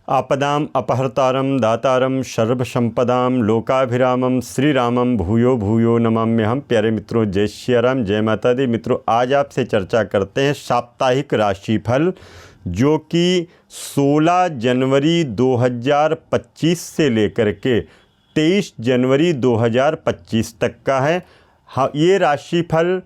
आपदाम अपहर्तारम दातारम सर्वसंपदाम लोकाभिरामम श्री रामम भूयो भूयो नमाम्यहम। प्यारे मित्रों, जय श्री राम, जय माता दी। मित्रों, आज आपसे चर्चा करते हैं साप्ताहिक राशिफल जो कि 16 जनवरी 2025 से लेकर के 23 जनवरी 2025 तक का है। हाँ, ये राशिफल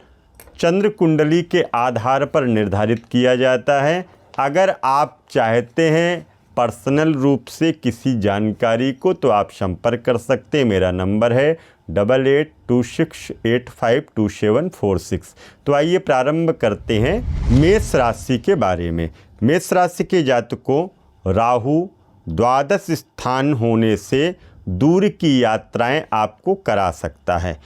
चंद्र कुंडली के आधार पर निर्धारित किया जाता है। अगर आप चाहते हैं पर्सनल रूप से किसी जानकारी को तो आप संपर्क कर सकते हैं। मेरा नंबर है 8826852746। तो आइए प्रारंभ करते हैं मेष राशि के बारे में। मेष राशि के जातकों, राहु द्वादश स्थान होने से दूर की यात्राएं आपको करा सकता है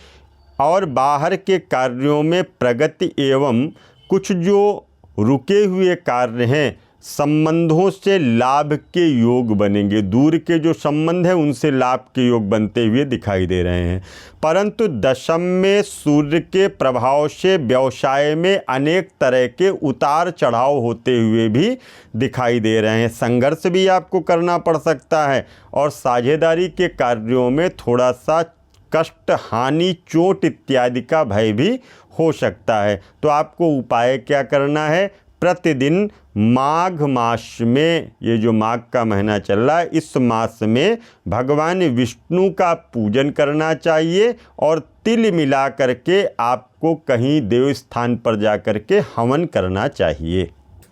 और बाहर के कार्यों में प्रगति एवं कुछ जो रुके हुए कार्य हैं संबंधों से लाभ के योग बनेंगे। दूर के जो संबंध हैं उनसे लाभ के योग बनते हुए दिखाई दे रहे हैं। परंतु दशम में सूर्य के प्रभाव से व्यवसाय में अनेक तरह के उतार चढ़ाव होते हुए भी दिखाई दे रहे हैं। संघर्ष भी आपको करना पड़ सकता है और साझेदारी के कार्यों में थोड़ा सा कष्ट, हानि, चोट इत्यादि का भय भी हो सकता है। तो आपको उपाय क्या करना है? प्रतिदिन माघ मास में, ये जो माघ का महीना चल रहा है, इस मास में भगवान विष्णु का पूजन करना चाहिए और तिल मिला करके आपको कहीं देव स्थान पर जा कर के हवन करना चाहिए।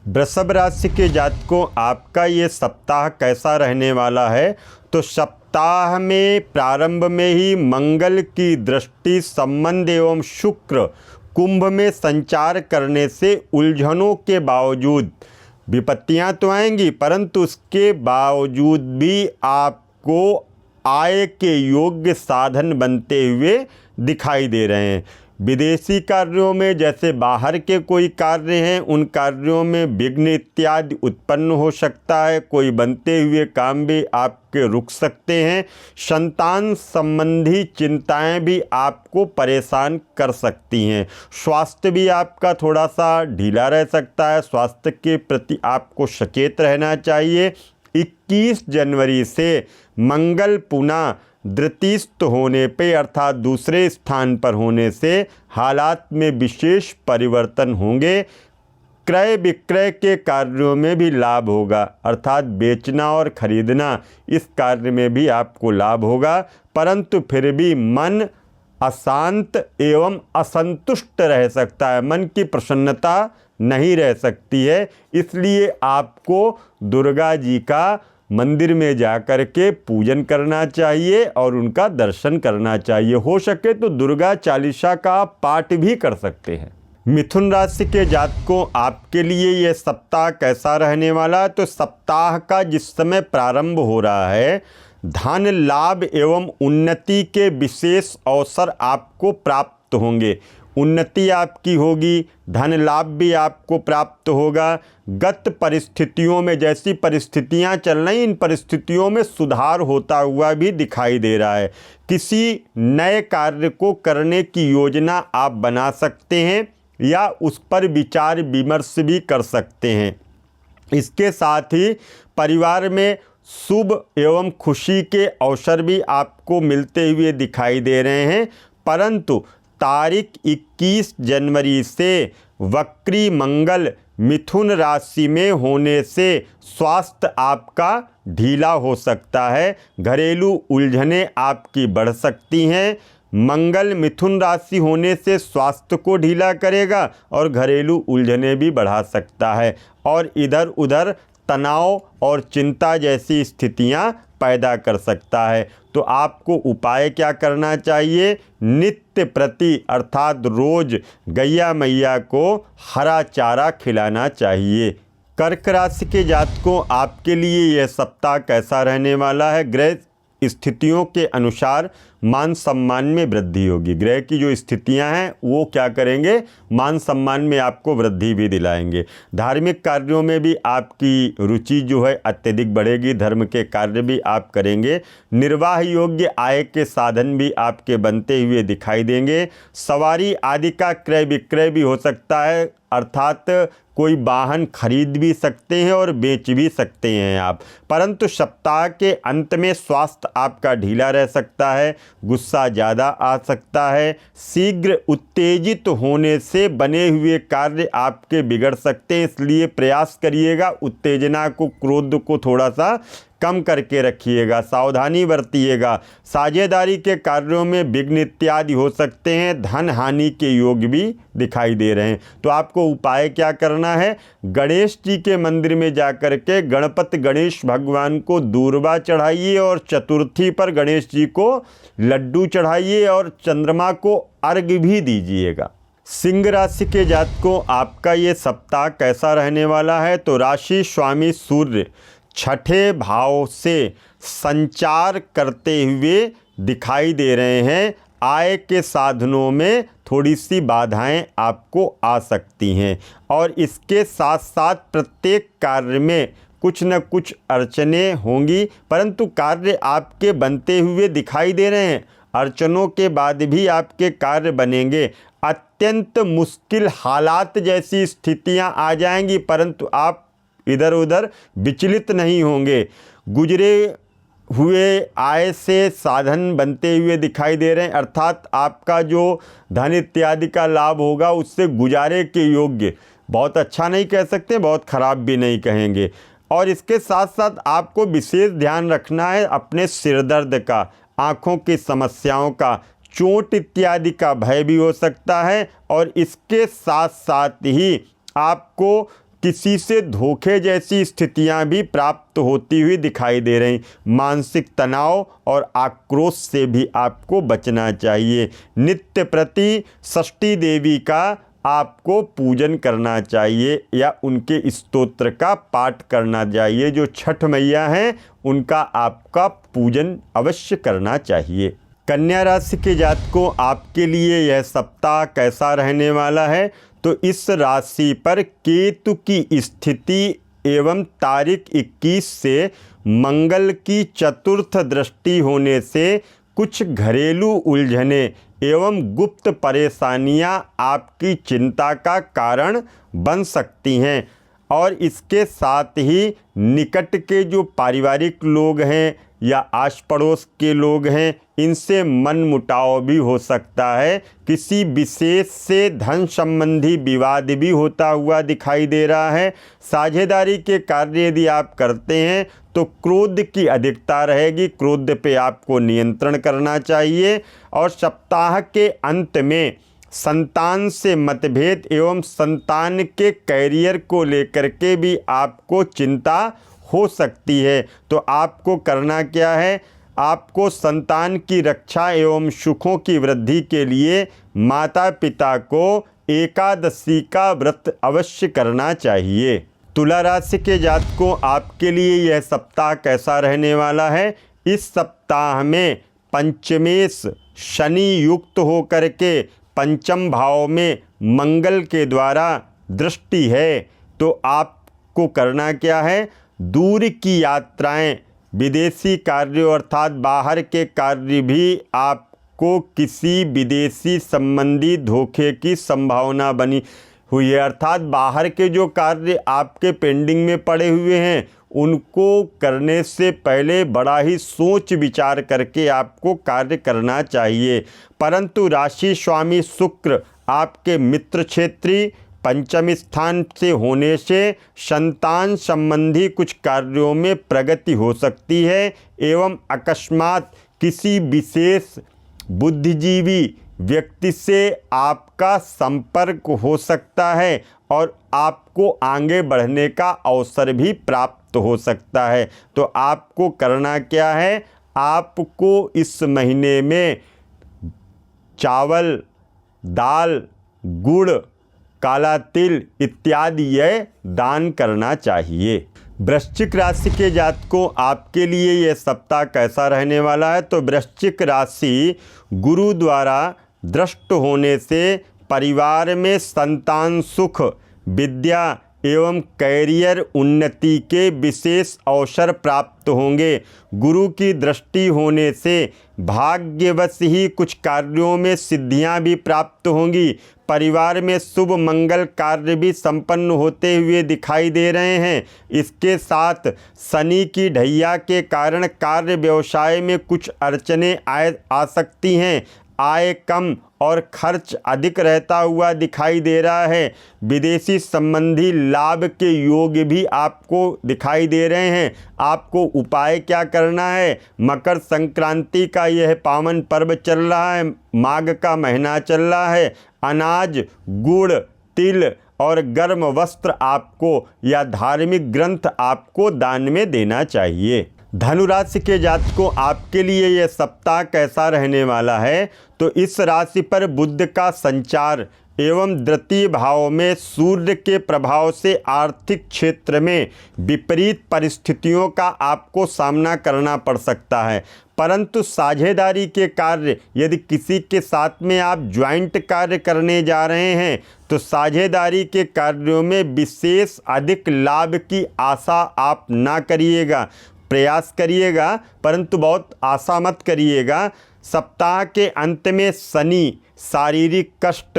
वृषभ राशि के जातकों, आपका ये सप्ताह कैसा रहने वाला है? तो सप्ताह में प्रारंभ में ही मंगल की दृष्टि संबंध एवं शुक्र कुंभ में संचार करने से उलझनों के बावजूद विपत्तियां तो आएंगी, परंतु उसके बावजूद भी आपको आय के योग्य साधन बनते हुए दिखाई दे रहे हैं। विदेशी कार्यों में, जैसे बाहर के कोई कार्य हैं, उन कार्यों में विघ्न इत्यादि उत्पन्न हो सकता है। कोई बनते हुए काम भी आपके रुक सकते हैं। संतान संबंधी चिंताएं भी आपको परेशान कर सकती हैं। स्वास्थ्य भी आपका थोड़ा सा ढीला रह सकता है। स्वास्थ्य के प्रति आपको सचेत रहना चाहिए। 21 जनवरी से मंगल पुनः द्वितीयस्थ होने पे अर्थात दूसरे स्थान पर होने से हालात में विशेष परिवर्तन होंगे। क्रय विक्रय के कार्यों में भी लाभ होगा, अर्थात बेचना और खरीदना, इस कार्य में भी आपको लाभ होगा। परंतु फिर भी मन अशांत एवं असंतुष्ट रह सकता है। मन की प्रसन्नता नहीं रह सकती है। इसलिए आपको दुर्गा जी का मंदिर में जाकर के पूजन करना चाहिए और उनका दर्शन करना चाहिए। हो सके तो दुर्गा चालीसा का आप पाठ भी कर सकते हैं। मिथुन राशि के जातकों, आपके लिए ये सप्ताह कैसा रहने वाला है? तो सप्ताह का जिस समय प्रारंभ हो रहा है, धन लाभ एवं उन्नति के विशेष अवसर आपको प्राप्त होंगे। उन्नति आपकी होगी, धन लाभ भी आपको प्राप्त होगा। गत परिस्थितियों में जैसी परिस्थितियां चल रही, इन परिस्थितियों में सुधार होता हुआ भी दिखाई दे रहा है। किसी नए कार्य को करने की योजना आप बना सकते हैं या उस पर विचार विमर्श भी कर सकते हैं। इसके साथ ही परिवार में शुभ एवं खुशी के अवसर भी आपको मिलते हुए दिखाई दे रहे हैं। परंतु तारीख 21 जनवरी से वक्री मंगल मिथुन राशि में होने से स्वास्थ्य आपका ढीला हो सकता है। घरेलू उलझनें आपकी बढ़ सकती हैं। मंगल मिथुन राशि होने से स्वास्थ्य को ढीला करेगा और घरेलू उलझनें भी बढ़ा सकता है और इधर उधर तनाव और चिंता जैसी स्थितियां पैदा कर सकता है। तो आपको उपाय क्या करना चाहिए? नित्य प्रति अर्थात रोज गैया मैया को हरा चारा खिलाना चाहिए। कर्क राशि के जातकों, आपके लिए यह सप्ताह कैसा रहने वाला है? ग्रह स्थितियों के अनुसार मान सम्मान में वृद्धि होगी। ग्रह की जो स्थितियां हैं वो क्या करेंगे, मान सम्मान में आपको वृद्धि भी दिलाएंगे। धार्मिक कार्यों में भी आपकी रुचि जो है अत्यधिक बढ़ेगी, धर्म के कार्य भी आप करेंगे। निर्वाह योग्य आय के साधन भी आपके बनते हुए दिखाई देंगे। सवारी आदि का क्रय विक्रय भी हो सकता है, अर्थात कोई वाहन खरीद भी सकते हैं और बेच भी सकते हैं आप। परंतु सप्ताह के अंत में स्वास्थ्य आपका ढीला रह सकता है, गुस्सा ज़्यादा आ सकता है, शीघ्र उत्तेजित होने से बने हुए कार्य आपके बिगड़ सकते हैं, इसलिए प्रयास करिएगा उत्तेजना को, क्रोध को थोड़ा सा कम करके रखिएगा, सावधानी बरतिएगा। साझेदारी के कार्यों में विघ्न इत्यादि हो सकते हैं, धन हानि के योग भी दिखाई दे रहे हैं। तो आपको उपाय क्या करना है, गणेश जी के मंदिर में जाकर के गणपति गणेश भगवान को दूर्वा चढ़ाइए और चतुर्थी पर गणेश जी को लड्डू चढ़ाइए और चंद्रमा को अर्घ्य भी दीजिएगा। सिंह राशि के जातकों, आपका ये सप्ताह कैसा रहने वाला है, तो राशि स्वामी सूर्य छठे भाव से संचार करते हुए दिखाई दे रहे हैं। आय के साधनों में थोड़ी सी बाधाएं आपको आ सकती हैं और इसके साथ साथ प्रत्येक कार्य में कुछ न कुछ अड़चनें होंगी, परंतु कार्य आपके बनते हुए दिखाई दे रहे हैं। अड़चनों के बाद भी आपके कार्य बनेंगे। अत्यंत मुश्किल हालात जैसी स्थितियां आ जाएंगी, परंतु आप इधर उधर विचलित नहीं होंगे। गुजरे हुए आय से साधन बनते हुए दिखाई दे रहे हैं, अर्थात आपका जो धन इत्यादि का लाभ होगा उससे गुजारे के योग्य, बहुत अच्छा नहीं कह सकते, बहुत खराब भी नहीं कहेंगे। और इसके साथ साथ आपको विशेष ध्यान रखना है अपने सिरदर्द का, आँखों की समस्याओं का, चोट इत्यादि का भय भी हो सकता है। और इसके साथ साथ ही आपको किसी से धोखे जैसी स्थितियां भी प्राप्त होती हुई दिखाई दे रही। मानसिक तनाव और आक्रोश से भी आपको बचना चाहिए। नित्य प्रति षष्ठी देवी का आपको पूजन करना चाहिए या उनके स्तोत्र का पाठ करना चाहिए। जो छठ मैया हैं उनका आपका पूजन अवश्य करना चाहिए। कन्या राशि के जातकों, आपके लिए यह सप्ताह कैसा रहने वाला है, तो इस राशि पर केतु की स्थिति एवं तारीख 21 से मंगल की चतुर्थ दृष्टि होने से कुछ घरेलू उलझने एवं गुप्त परेशानियां आपकी चिंता का कारण बन सकती हैं। और इसके साथ ही निकट के जो पारिवारिक लोग हैं या आस पड़ोस के लोग हैं, इनसे मनमुटाव भी हो सकता है। किसी विशेष से धन संबंधी विवाद भी होता हुआ दिखाई दे रहा है। साझेदारी के कार्य यदि आप करते हैं तो क्रोध की अधिकता रहेगी, क्रोध पे आपको नियंत्रण करना चाहिए। और सप्ताह के अंत में संतान से मतभेद एवं संतान के कैरियर को लेकर के भी आपको चिंता हो सकती है। तो आपको करना क्या है, आपको संतान की रक्षा एवं सुखों की वृद्धि के लिए माता पिता को एकादशी का व्रत अवश्य करना चाहिए। तुला राशि के जातकों, आपके लिए यह सप्ताह कैसा रहने वाला है। इस सप्ताह में पंचमेश शनि युक्त होकर के पंचम भाव में मंगल के द्वारा दृष्टि है। तो आपको करना क्या है, दूर की यात्राएं, विदेशी कार्य अर्थात बाहर के कार्य भी आपको किसी विदेशी संबंधी धोखे की संभावना बनी हुई है। अर्थात बाहर के जो कार्य आपके पेंडिंग में पड़े हुए हैं उनको करने से पहले बड़ा ही सोच विचार करके आपको कार्य करना चाहिए। परंतु राशि स्वामी शुक्र आपके मित्र क्षेत्री पंचम स्थान से होने से संतान संबंधी कुछ कार्यों में प्रगति हो सकती है एवं अकस्मात किसी विशेष बुद्धिजीवी व्यक्ति से आपका संपर्क हो सकता है और आपको आगे बढ़ने का अवसर भी प्राप्त हो सकता है। तो आपको करना क्या है, आपको इस महीने में चावल, दाल, गुड़, काला तिल इत्यादि यह दान करना चाहिए। वृश्चिक राशि के जातकों, आपके लिए यह सप्ताह कैसा रहने वाला है? तो वृश्चिक राशि गुरु द्वारा दृष्ट होने से परिवार में संतान सुख, विद्या एवं कैरियर उन्नति के विशेष अवसर प्राप्त होंगे। गुरु की दृष्टि होने से भाग्यवश ही कुछ कार्यों में सिद्धियां भी प्राप्त होंगी। परिवार में शुभ मंगल कार्य भी संपन्न होते हुए दिखाई दे रहे हैं। इसके साथ शनि की ढैया के कारण कार्य व्यवसाय में कुछ अड़चनें आ सकती हैं। आय कम और खर्च अधिक रहता हुआ दिखाई दे रहा है। विदेशी संबंधी लाभ के योग भी आपको दिखाई दे रहे हैं। आपको उपाय क्या करना है? मकर संक्रांति का यह पावन पर्व चल रहा है, माघ का महीना चल रहा है। अनाज, गुड़, तिल और गर्म वस्त्र आपको या धार्मिक ग्रंथ आपको दान में देना चाहिए। धनु राशि के जातकों, आपके लिए यह सप्ताह कैसा रहने वाला है? तो इस राशि पर बुध का संचार एवं द्वितीय भाव में सूर्य के प्रभाव से आर्थिक क्षेत्र में विपरीत परिस्थितियों का आपको सामना करना पड़ सकता है। परंतु साझेदारी के कार्य, यदि किसी के साथ में आप ज्वाइंट कार्य करने जा रहे हैं तो साझेदारी के कार्यों में विशेष अधिक लाभ की आशा आप ना करिएगा। प्रयास करिएगा परंतु बहुत आशा मत करिएगा। सप्ताह के अंत में शनि शारीरिक कष्ट,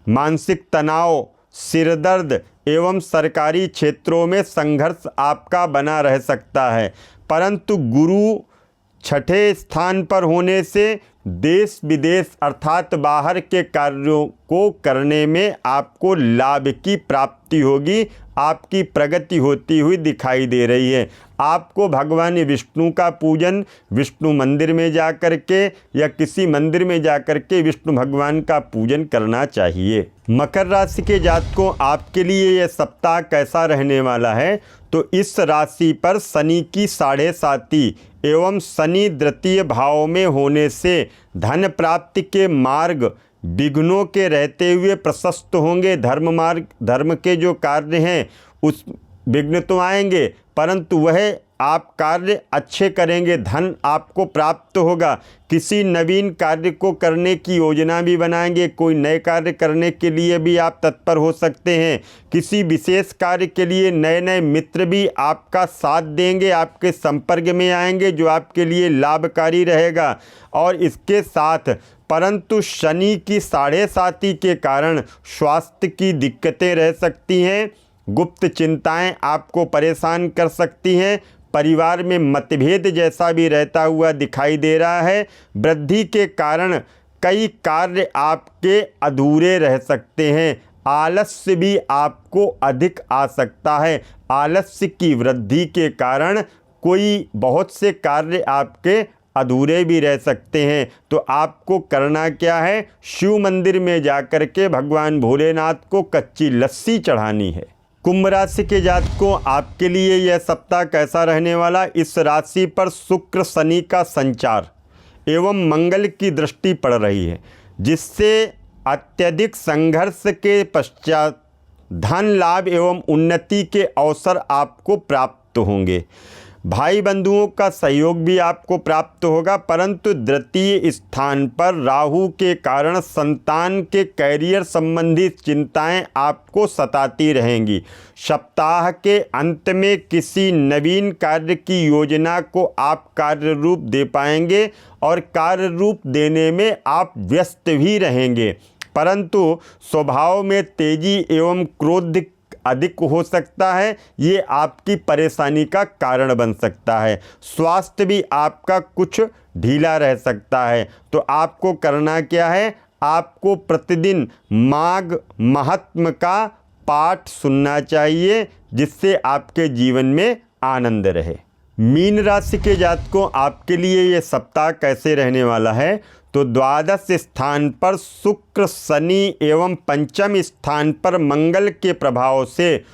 मानसिक तनाव, सिरदर्द एवं सरकारी क्षेत्रों में संघर्ष आपका बना रह सकता है। परंतु गुरु छठे स्थान पर होने से देश विदेश अर्थात बाहर के कार्यों को करने में आपको लाभ की प्राप्ति होगी। आपकी प्रगति होती हुई दिखाई दे रही है। आपको भगवान विष्णु का पूजन विष्णु मंदिर में जा कर के या किसी मंदिर में जा कर के विष्णु भगवान का पूजन करना चाहिए। मकर राशि के जातकों, आपके लिए यह सप्ताह कैसा रहने वाला है? तो इस राशि पर शनि की 7.5 एवं शनि द्वितीय भाव में होने से धन प्राप्ति के मार्ग विघ्नों के रहते हुए प्रशस्त होंगे। धर्म के जो कार्य हैं उस विघ्न तो आएंगे परंतु वह आप कार्य अच्छे करेंगे, धन आपको प्राप्त होगा। किसी नवीन कार्य को करने की योजना भी बनाएंगे। कोई नए कार्य करने के लिए भी आप तत्पर हो सकते हैं। किसी विशेष कार्य के लिए नए नए मित्र भी आपका साथ देंगे, आपके संपर्क में आएंगे जो आपके लिए लाभकारी रहेगा। और इसके साथ परंतु शनि की 7.5 के कारण स्वास्थ्य की दिक्कतें रह सकती हैं। गुप्त चिंताएं आपको परेशान कर सकती हैं। परिवार में मतभेद जैसा भी रहता हुआ दिखाई दे रहा है। वृद्धि के कारण कई कार्य आपके अधूरे रह सकते हैं। आलस्य भी आपको अधिक आ सकता है। आलस्य की वृद्धि के कारण कोई बहुत से कार्य आपके अधूरे भी रह सकते हैं। तो आपको करना क्या है? शिव मंदिर में जाकर के भगवान भोलेनाथ को कच्ची लस्सी चढ़ानी है। कुंभ राशि के जातकों, आपके लिए यह सप्ताह कैसा रहने वाला? इस राशि पर शुक्र शनि का संचार एवं मंगल की दृष्टि पड़ रही है, जिससे अत्यधिक संघर्ष के पश्चात धन लाभ एवं उन्नति के अवसर आपको प्राप्त होंगे। भाई बंधुओं का सहयोग भी आपको प्राप्त होगा। परंतु द्वितीय स्थान पर राहु के कारण संतान के कैरियर संबंधी चिंताएं आपको सताती रहेंगी। सप्ताह के अंत में किसी नवीन कार्य की योजना को आप कार्य रूप दे पाएंगे और कार्य रूप देने में आप व्यस्त भी रहेंगे। परंतु स्वभाव में तेजी एवं क्रोध अधिक हो सकता है, ये आपकी परेशानी का कारण बन सकता है। स्वास्थ्य भी आपका कुछ ढीला रह सकता है। तो आपको करना क्या है? आपको प्रतिदिन माघ महात्म्य का पाठ सुनना चाहिए, जिससे आपके जीवन में आनंद रहे। मीन राशि के जातकों, आपके लिए ये सप्ताह कैसे रहने वाला है? तो द्वादश स्थान पर शुक्र शनि एवं पंचम स्थान पर मंगल के प्रभाव से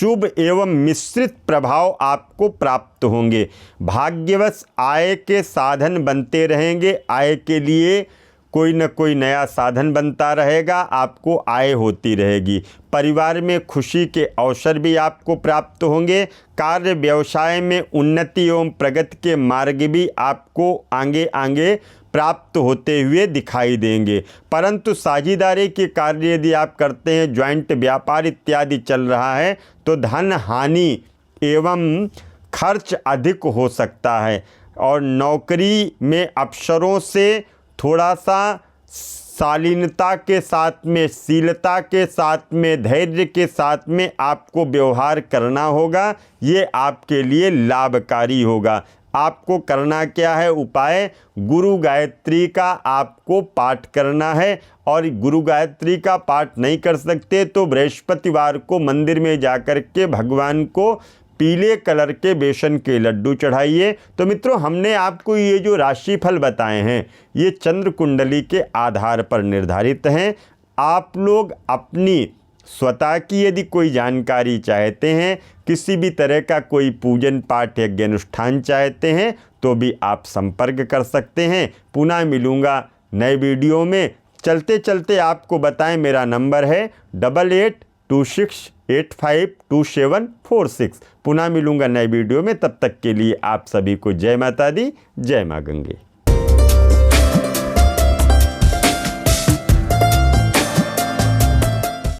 शुभ एवं मिश्रित प्रभाव आपको प्राप्त होंगे। भाग्यवश आय के साधन बनते रहेंगे। आय के लिए कोई न कोई नया साधन बनता रहेगा, आपको आय होती रहेगी। परिवार में खुशी के अवसर भी आपको प्राप्त होंगे। कार्य व्यवसाय में उन्नति एवं प्रगति के मार्ग भी आपको आगे आगे प्राप्त होते हुए दिखाई देंगे। परंतु साझेदारी के कार्य यदि आप करते हैं, ज्वाइंट व्यापार इत्यादि चल रहा है, तो धन हानि एवं खर्च अधिक हो सकता है। और नौकरी में अफसरों से थोड़ा सा शालीनता के साथ में, शीलता के साथ में, धैर्य के साथ में आपको व्यवहार करना होगा। ये आपके लिए लाभकारी होगा। आपको करना क्या है उपाय? गुरु गायत्री का आपको पाठ करना है। और गुरु गायत्री का पाठ नहीं कर सकते तो बृहस्पतिवार को मंदिर में जाकर के भगवान को पीले कलर के बेसन के लड्डू चढ़ाइए। तो मित्रों, हमने आपको ये जो राशिफल बताए हैं, ये चंद्र कुंडली के आधार पर निर्धारित हैं। आप लोग अपनी स्वतः की यदि कोई जानकारी चाहते हैं, किसी भी तरह का कोई पूजन पाठ यज्ञ अनुष्ठान चाहते हैं, तो भी आप संपर्क कर सकते हैं। पुनः मिलूँगा नए वीडियो में। चलते चलते आपको बताएं, मेरा नंबर है 8826852746। पुनः मिलूँगा नए वीडियो में। तब तक के लिए आप सभी को जय माता दी, जय माँ गंगे।